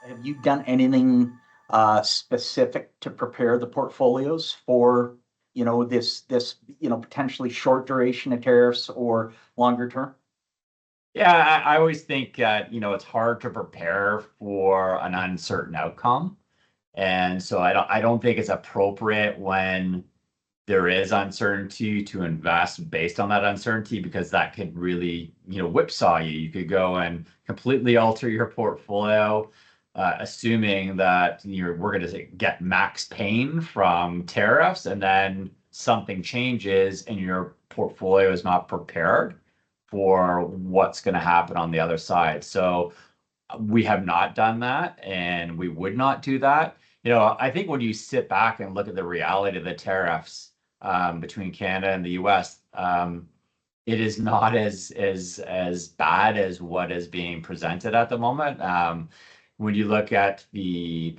Have you done anything specific to prepare the portfolios for, this potentially short duration of tariffs or longer term? Yeah, I always think that, it's hard to prepare for an uncertain outcome. And so I don't think it's appropriate when there is uncertainty to invest based on that uncertainty because that could really, whipsaw you. You could go and completely alter your portfolio, assuming that we're going to get max pain from tariffs, and then something changes and your portfolio is not prepared for what's going to happen on the other side. So we have not done that, and we would not do that. I think when you sit back and look at the reality of the tariffs between Canada and the U.S., it is not as bad as what is being presented at the moment. When you look at the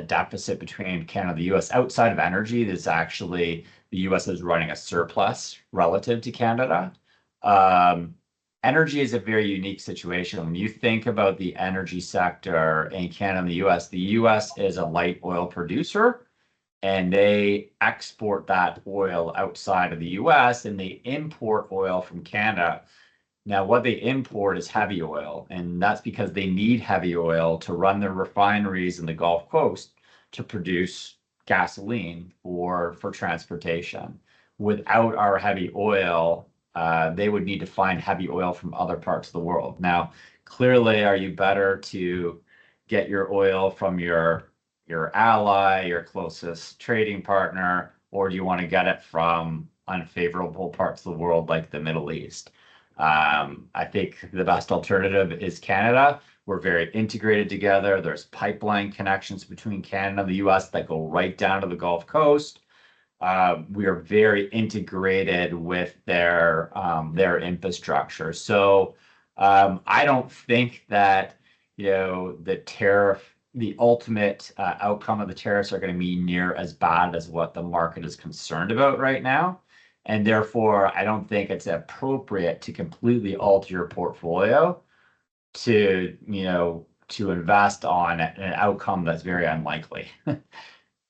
deficit between Canada and the U.S. outside of energy, there's actually the U.S. is running a surplus relative to Canada. Energy is a very unique situation. When you think about the energy sector in Canada and the US is a light oil producer, and they export that oil outside of the US and they import oil from Canada. Now, what they import is heavy oil, and that's because they need heavy oil to run their refineries in the Gulf Coast to produce gasoline for transportation. Without our heavy oil, they would need to find heavy oil from other parts of the world. Now, clearly, are you better to get your oil from your ally, your closest trading partner, or do you want to get it from unfavorable parts of the world like the Middle East? I think the best alternative is Canada. We're very integrated together. There's pipeline connections between Canada and the US that go right down to the Gulf Coast. We are very integrated with their infrastructure. So I don't think that the ultimate outcome of the tariffs are going to be near as bad as what the market is concerned about right now. And therefore, I don't think it's appropriate to completely alter your portfolio to invest on an outcome that's very unlikely.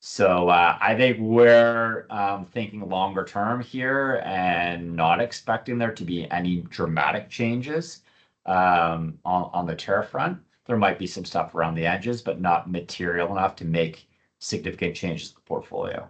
So I think we're thinking longer term here and not expecting there to be any dramatic changes on the tariff front. There might be some stuff around the edges, but not material enough to make significant changes to the portfolio.